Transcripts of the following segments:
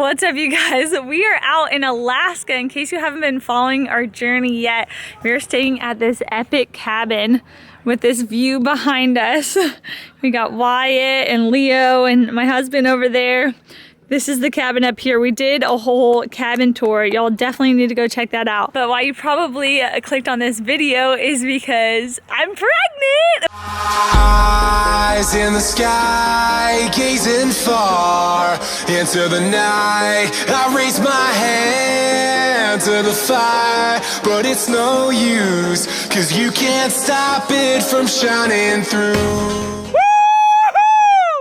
What's up, you guys? We are out in Alaska. In case you haven't been following our journey yet, we're staying at this epic cabin with this view behind us. We got Wyatt and Leo and my husband over there. This is the cabin up here. We did a whole cabin tour. Y'all definitely need to go check that out. But why you probably clicked on this video is because I'm pregnant. Eyes in the sky, gazing far into the night. I raise my hand to the fire, but it's no use, 'cause you can't stop it from shining through.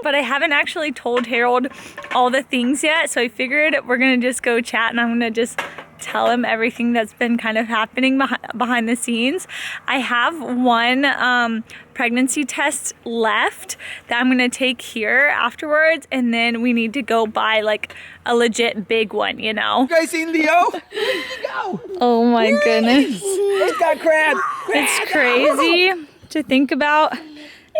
But I haven't actually told Harold all the things yet, so I figured we're gonna just go chat and I'm gonna just tell him everything that's been kind of happening behind the scenes. I have one pregnancy test left that I'm gonna take here afterwards, and then we need to go buy like a legit big one, you know? You guys seen Leo? Where did he go? Oh my goodness. He's got crab. It's crazy to think about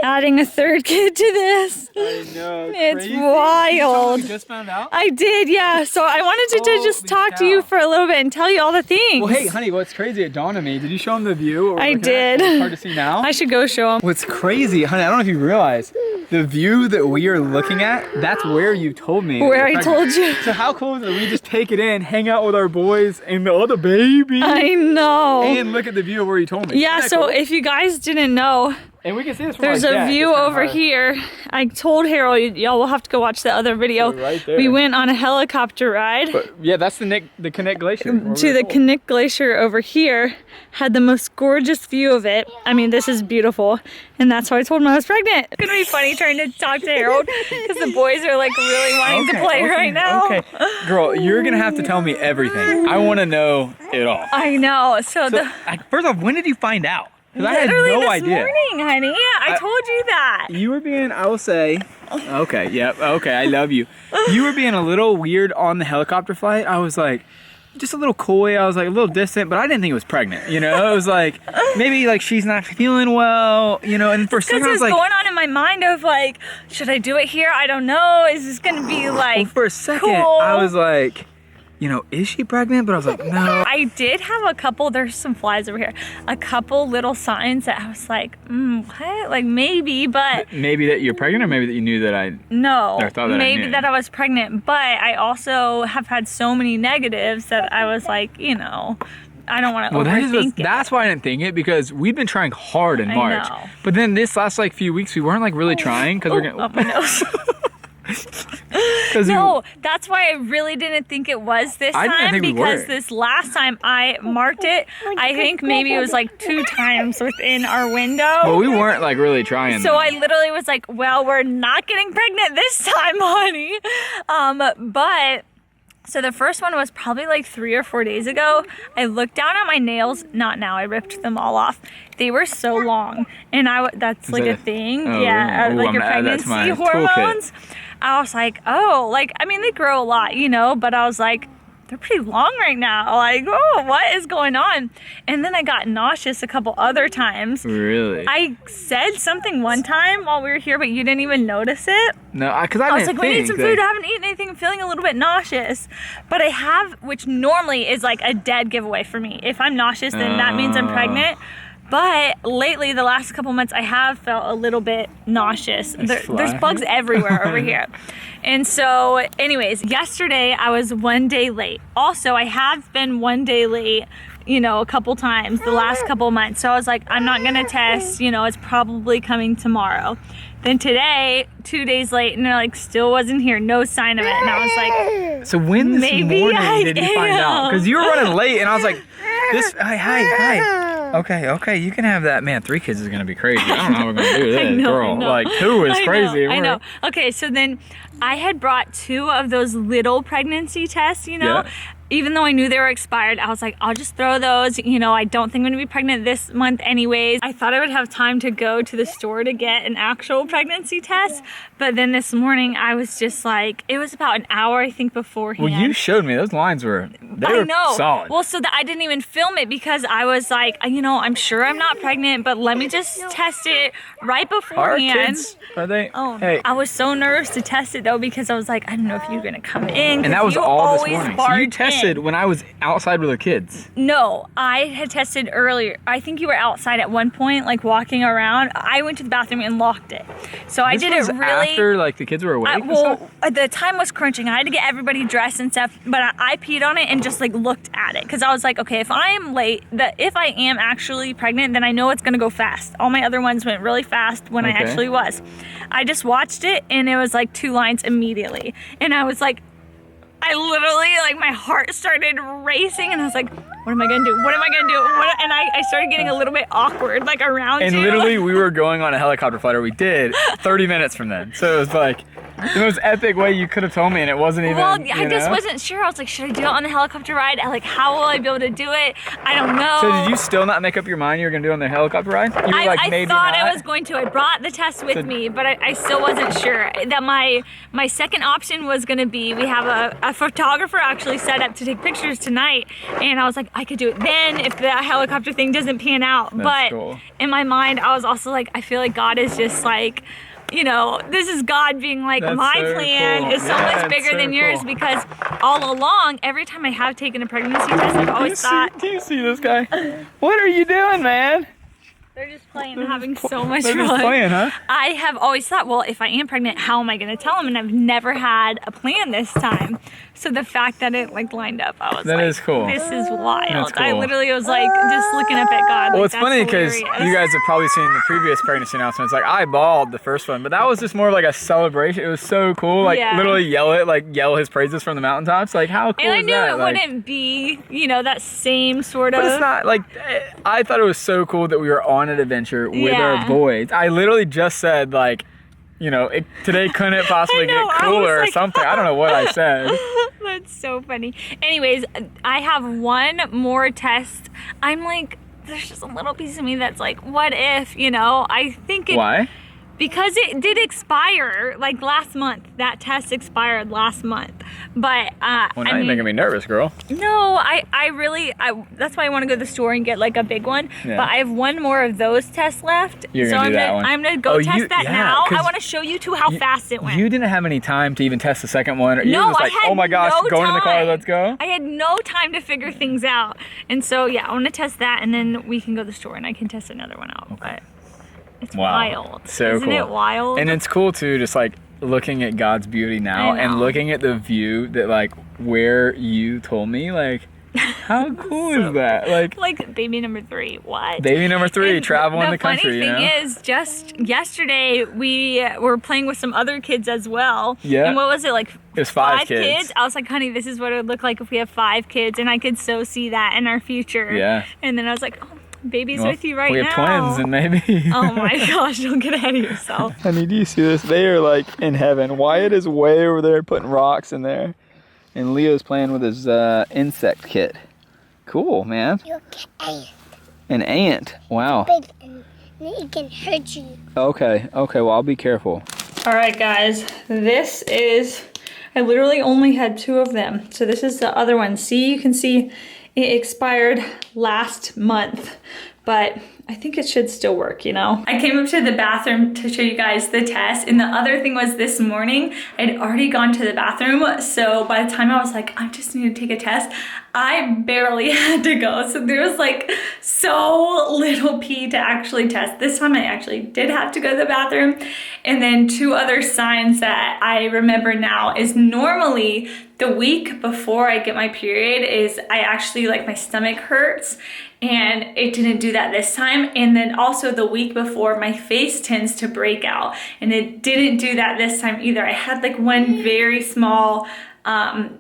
adding a third kid to this. I know. It's crazy. wild. You just found out? I did, yeah. So I wanted to just talk to you for a little bit and tell you all the things. Well, hey, honey, what's crazy? It dawned on me. Did you show him the view? I did. It's hard to see now. I should go show him. What's crazy, honey, I don't know if you realize, the view that we are looking at, that's where you told me. Where I you're told pregnant. you. So how cool is it that we just take it in, hang out with our boys and the other baby, I know. and look at the view of where you told me. Yeah, Isn't that so cool? if you guys didn't know, And we can see this from there's our a deck. view It's kinda over hard. here. I told Harold, y'all will have to go watch the other video. Right there. We went on a helicopter ride But yeah, that's the Connect Glacier. to the Knik Glacier over here. Had the most gorgeous view of it. I mean, this is beautiful. And that's why I told him I was pregnant. It's gonna be funny trying to talk to Harold because the boys are like really wanting to play right now. Okay, girl, you're gonna have to tell me everything. I want to know it all. I know. So First off, when did you find out? Because I had literally no this idea. morning, honey. I told you that. You were being, I will say, okay, yep, okay, I love you. You were being a little weird on the helicopter flight. I was like, just a little coy. I was like a little distant, but I didn't think it was pregnant. You know, it was like maybe like she's not feeling well. You know, and for a second I was like, going on in my mind of like, should I do it here? I don't know. Is this gonna be like? well, for a second cool? I was like, you know, is she pregnant? But I was like, no. I did have a couple, there's some flies over here, a couple little signs that I was like, what? Like maybe, but Maybe that you're pregnant, or maybe that you knew that I. no, Or thought that I maybe knew. that I was pregnant, but I also have had so many negatives that I was like, you know, I don't want to Well, overthink it. that's why I didn't think it, because we've been trying hard in I March. know. But then this last like few weeks we weren't like really trying because we're Up my nose. Cause No, that's why I really didn't think it was this I didn't time, think we because were. this last time I marked it, I think maybe it was like 2 times within our window. Well, we weren't like really trying. So I literally was like, well, we're not getting pregnant this time, honey. But so the first one was probably like 3 or 4 days ago. I looked down at my nails, not now, I ripped them all off. They were so long, and that's like that a thing. oh, Yeah, really? Ooh, like I'm your gonna add that to pregnancy my toolkit. hormones. I was like, oh, like, I mean, they grow a lot, you know, but I was like, they're pretty long right now. Like, oh, what is going on? And then I got nauseous a couple other times. Really? I said something one time while we were here, but you didn't even notice it. No, because I I was didn't like, we need think some that- food. I haven't eaten anything. I'm feeling a little bit nauseous. But I have, which normally is like a dead giveaway for me. If I'm nauseous, then that means I'm pregnant. But lately, the last couple months, I have felt a little bit nauseous. There's bugs everywhere over here. And so, anyways, yesterday I was 1 day late. Also, I have been 1 day late, you know, a couple times the last couple months. So I was like, I'm not gonna test, you know, it's probably coming tomorrow. Then today, 2 days late, and it like still wasn't here, no sign of it. And I was like, So when this maybe morning I did you find out? am. Because you were running late, and I was like, hi. Okay, you can have that. Man, 3 kids is gonna be crazy. I don't know how we're gonna do this, girl. Like 2 is crazy. I know. Okay, so then I had brought 2 of those little pregnancy tests, you know. Yeah. even though I knew they were expired, I was like, I'll just throw those. You know, I don't think I'm gonna be pregnant this month anyways. I thought I would have time to go to the store to get an actual pregnancy test. But then this morning I was just like, it was about an hour, I think, beforehand. Well, you showed me those lines were solid. Well, so that I didn't even film it because I was like, you know, I'm sure I'm not pregnant, but let me just test it right beforehand. Our kids, are they? Oh, hey. I was so nervous to test it though because I was like, I don't know if you're gonna come in. And that was you all this always morning. So you barge tested in. when I was outside with the kids. No, I had tested earlier. I think you were outside at one point, like walking around. I went to the bathroom and locked it. So I did it really after like the kids were awake. The time was crunching. I had to get everybody dressed and stuff, but I peed on it and just like looked at it because I was like, okay, if I am late, if I am actually pregnant, then I know it's gonna go fast. All my other ones went really fast when I actually was. I just watched it and it was like 2 lines immediately, and I was like, I literally, like, my heart started racing, and I was like, what am I gonna do? What am I gonna do? And I started getting a little bit awkward, like, around you. And literally, we were going on a helicopter flight, or we did, 30 minutes from then. So it was like, the most epic way you could have told me, and it wasn't even, Well, I just wasn't sure. I was like, should I do it on the helicopter ride? Like, how will I be able to do it? I don't know. So did you still not make up your mind you were gonna do it on the helicopter ride? You were like, I maybe thought not? I was going to. I brought the test with me, but I still wasn't sure. That my second option was gonna be, we have a photographer actually set up to take pictures tonight, and I was like, I could do it then if the helicopter thing doesn't pan out. But cool. In my mind, I was also like, I feel like God is just like, you know, this is God being like, That's my so plan cool. is so much bigger than yours, because all along, every time I have taken a pregnancy test, I've always thought, Do you see this guy? What are you doing, man? they're just playing and having so much They're fun. just playing, huh? I have always thought, well, if I am pregnant, how am I going to tell them? And I've never had a plan this time. So the fact that it like lined up, I was That like, is cool. this is wild. That's cool. I literally was like just looking up at God. Well, like, it's funny because hilarious. you guys have probably seen the previous pregnancy announcements. Like, I bawled the first one, but that was just more of like a celebration. It was so cool. Like, Yeah. literally yell his praises from the mountaintops. Like, how cool And I is knew that? it Like, wouldn't be, you know, that same sort of. but it's not like, I thought it was so cool that we were on an adventure with Yeah. our boys. I literally just said, like, you know, today couldn't possibly I know, get I was cooler or like- something. I don't know what I said. That's so funny. Anyways, I have one more test. I'm like, there's just a little piece of me that's like, what if, you know? I think it. Why? Because it did expire like last month. That test expired last month. But Well, now you're making me nervous, girl. no, I really that's why I want to go to the store and get like a big one. Yeah. But I have one more of those tests left. You're so gonna do that one. I'm gonna go Oh, test you- that yeah, now. 'cause I want to show you too how fast it went. You didn't have any time to even test the second one. Or you No, were just I like, had oh my gosh, no go into the car, time. let's go. I had no time to figure things out. And so yeah, I want to test that, and then we can go to the store and I can test another one out. But it's wild. So Isn't cool. it wild? And it's cool too, just like looking at God's beauty now I and know. looking at the view that like where you told me, like, how cool is that? like baby number 3. What? Baby number 3, And travel in the country, funny you know? thing is, just yesterday we were playing with some other kids as well. Yeah. And what was it, like It was 5 kids? I was like, honey, this is what it would look like if we have 5 kids, and I could so see that in our future. Yeah. And then I was like, oh, baby's Well, with you right now. we have twins and maybe. Oh my gosh, don't get ahead of yourself. Honey, do you see this? They are like in heaven. Wyatt is way over there putting rocks in there. And Leo's playing with his insect kit. Cool, man. You're an An ant. Wow. big and it can hurt you. Okay, well, I'll be careful. All right, guys, this is, I literally only had 2 of them. So this is the other one. See, you can see it expired last month, but I think it should still work, you know? I came up to the bathroom to show you guys the test, and the other thing was this morning, I'd already gone to the bathroom, so by the time I was like, I just need to take a test, I barely had to go. So there was like so little pee to actually test. This time I actually did have to go to the bathroom. And then 2 other signs that I remember now is normally the week before I get my period is I actually like my stomach hurts, and it didn't do that this time. And then also the week before my face tends to break out, and it didn't do that this time either. I had like one very small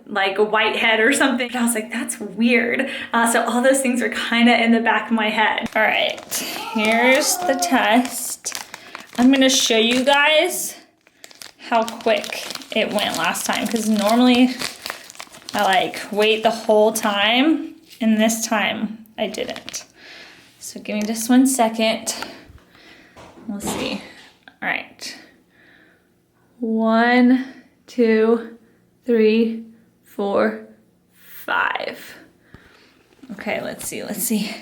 like a whitehead or something. But I was like, that's weird. So all those things are kind of in the back of my head. All right, here's the test. I'm gonna show you guys how quick it went last time, because normally I like wait the whole time, and this time I didn't. So give me just 1 second. We'll see. All right. 1, 2, 3, 4, 5. Okay, let's see.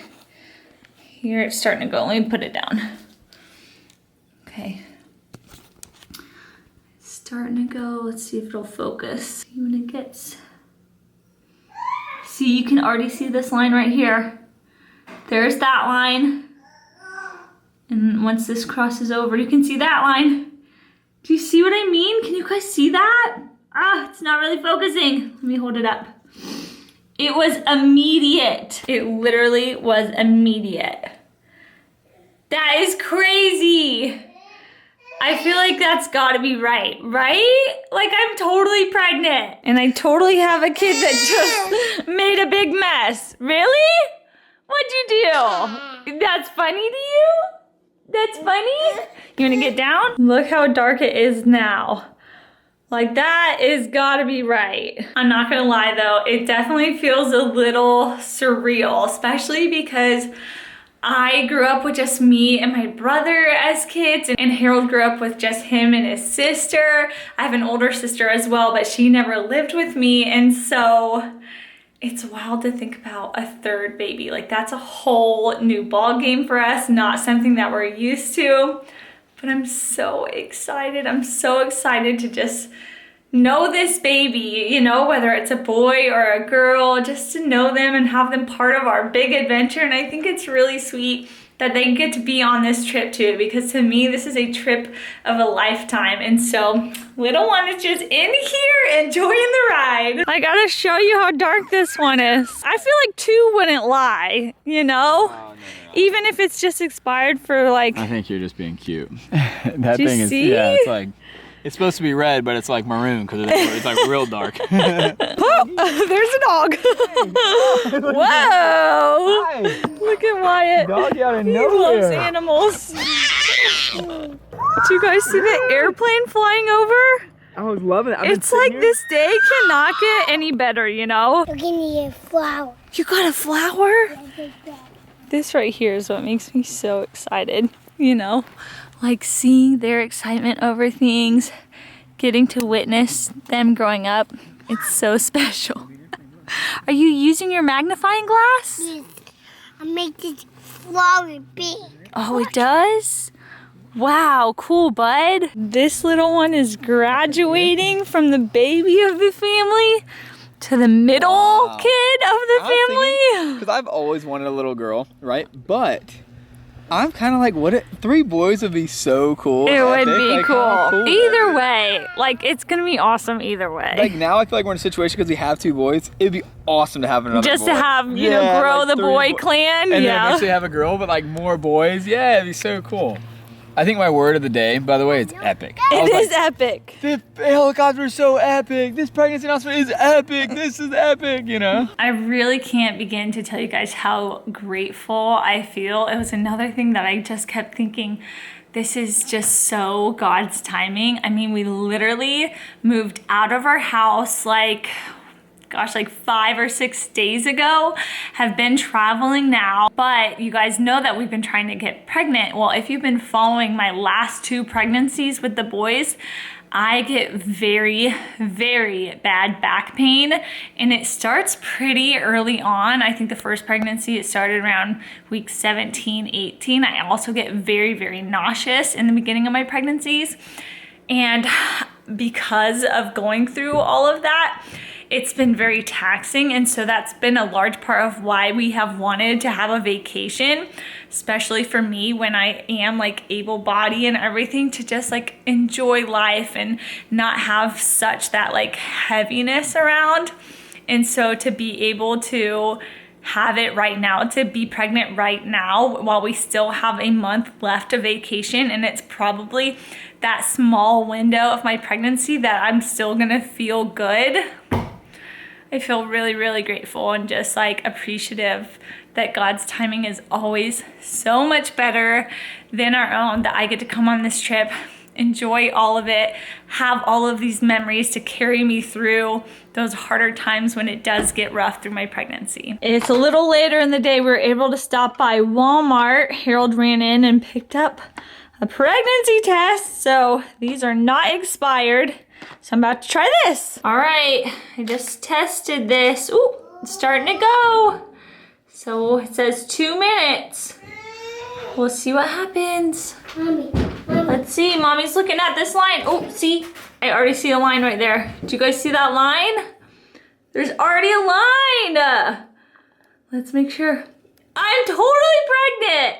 Here it's starting to go. Let me put it down. Okay. It's starting to go. Let's see if it'll focus. See when it gets. See, you can already see this line right here. There's that line. And once this crosses over, you can see that line. Do you see what I mean? Can you guys see that? Ah, it's not really focusing. Let me hold it up. It was immediate. It literally was immediate. That is crazy. I feel like that's gotta be right? Like I'm totally pregnant and I totally have a kid that just made a big mess. Really? What'd you do? That's funny to you? That's funny? You wanna get down? Look how dark it is now. Like that is gotta be right. I'm not gonna lie though, it definitely feels a little surreal, especially because I grew up with just me and my brother as kids, and Harold grew up with just him and his sister. I have an older sister as well, but she never lived with me, and so it's wild to think about a third baby. Like that's a whole new ball game for us, not something that we're used to. But I'm so excited. I'm so excited to just know this baby, you know, whether it's a boy or a girl, just to know them and have them part of our big adventure. And I think it's really sweet that they get to be on this trip too, because to me, this is a trip of a lifetime. And so little one is just in here enjoying the ride. I gotta show you how dark this one is. I feel like 2 wouldn't lie, you know? Oh, no. Even if it's just expired for like... I think you're just being cute. That Do you thing is, see? yeah, it's like, it's supposed to be red, but it's like maroon because it's like real dark. Oh, there's a dog. Whoa. Hi. Look at Wyatt. Doggy out of He loves animals. Do you guys see the airplane flying over? I was loving it. It's like this day cannot get any better, you know? We're gonna get a flower. You got a flower? This right here is what makes me so excited, you know? Like seeing their excitement over things, getting to witness them growing up. It's so special. Are you using your magnifying glass? Yes. I make this flower big. Oh, it does? Wow, cool, bud. This little one is graduating from the baby of the family to the middle kid of the family. Because I've always wanted a little girl, right? But I'm kind of like, 3 boys would be so cool. It would epic. be Like, cool. how cool Either way, like it's gonna be awesome either way. Like now I feel like we're in a situation because we have 2 boys. It'd be awesome to have another Just boy. to have, you know, grow like the 3 boy clan. And then Yeah. eventually have a girl, but like more boys. Yeah, it'd be so cool. I think my word of the day, by the way, is epic. It is epic. This helicopter is so epic. This pregnancy announcement is epic. This is epic, you know? I really can't begin to tell you guys how grateful I feel. It was another thing that I just kept thinking, this is just so God's timing. I mean, we literally moved out of our house like 5 or 6 days ago, have been traveling now, but you guys know that we've been trying to get pregnant. Well, if you've been following my last 2 pregnancies with the boys, I get very, very bad back pain, and it starts pretty early on. I think the first pregnancy, it started around week 17, 18. I also get very, very nauseous in the beginning of my pregnancies, and because of going through all of that, it's been very taxing, and so that's been a large part of why we have wanted to have a vacation, especially for me when I am like able-bodied and everything, to just like enjoy life and not have such that like heaviness around. And so to be able to have it right now, to be pregnant right now while we still have a month left of vacation, and it's probably that small window of my pregnancy that I'm still gonna feel good. I feel really, really grateful and just like appreciative that God's timing is always so much better than our own, that I get to come on this trip enjoy all of it, have all of these memories to carry me through those harder times when it does get rough through my pregnancy. It's a little later in the day. We were able to stop by Walmart. Harold ran in and picked up a pregnancy test. So these are not expired. So I'm about to try this. All right, I just tested this. Ooh, it's starting to go. So it says 2 minutes. We'll see what happens. Mommy. Let's see, Mommy's looking at this line. Oh, see, I already see a line right there. Do you guys see that line? There's already a line. Let's make sure. I'm totally pregnant.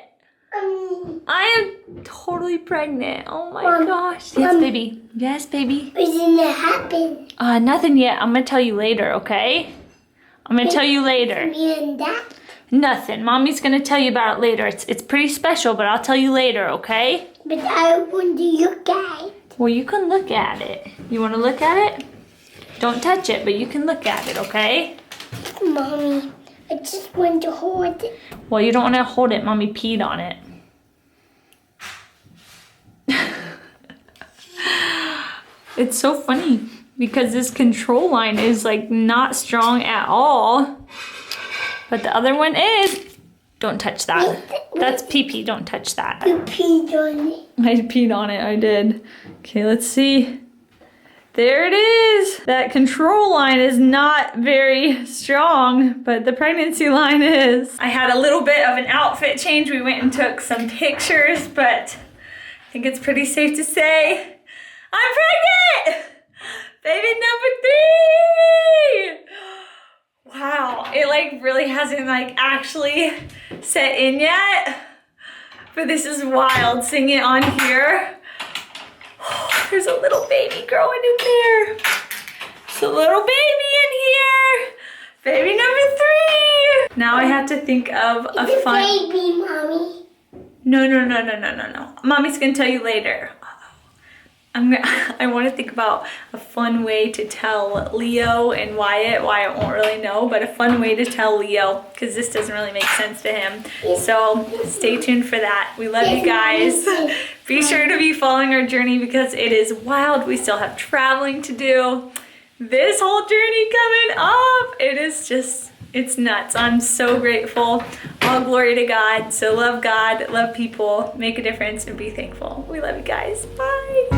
I am totally pregnant. Oh my gosh. Yes, baby. Yes, baby. What didn't happen? Nothing yet. I'm gonna tell you later, okay? I'm gonna tell you later. Me and that. Nothing. Mommy's gonna tell you about it later. It's pretty special, but I'll tell you later, okay? But I want to look at it. Well, you can look at it. You wanna look at it? Don't touch it, but you can look at it, okay? Mommy, I just want to hold it. Well, you don't wanna hold it. Mommy peed on it. It's so funny because this control line is like not strong at all. But the other one is. Don't touch that. That's pee-pee. Don't touch that. You peed on it. I peed on it. I did. Okay, let's see. There it is. That control line is not very strong, but the pregnancy line is. I had a little bit of an outfit change. We went and took some pictures, but I think it's pretty safe to say I'm pregnant! Baby number 3! Wow, it like really hasn't like actually set in yet, but this is wild. Seeing it on here. There's a little baby growing in there. There's a little baby in here. Baby number 3. Now I have to think of a It's fun. baby, Mommy. No. Mommy's gonna tell you later. I want to think about a fun way to tell Leo and Wyatt. Wyatt won't really know, but a fun way to tell Leo, because this doesn't really make sense to him. So stay tuned for that. We love you guys. Be sure to be following our journey because it is wild. We still have traveling to do. This whole journey coming up, it is just, it's nuts. I'm so grateful. All glory to God. So love God, love people, make a difference, and be thankful. We love you guys. Bye.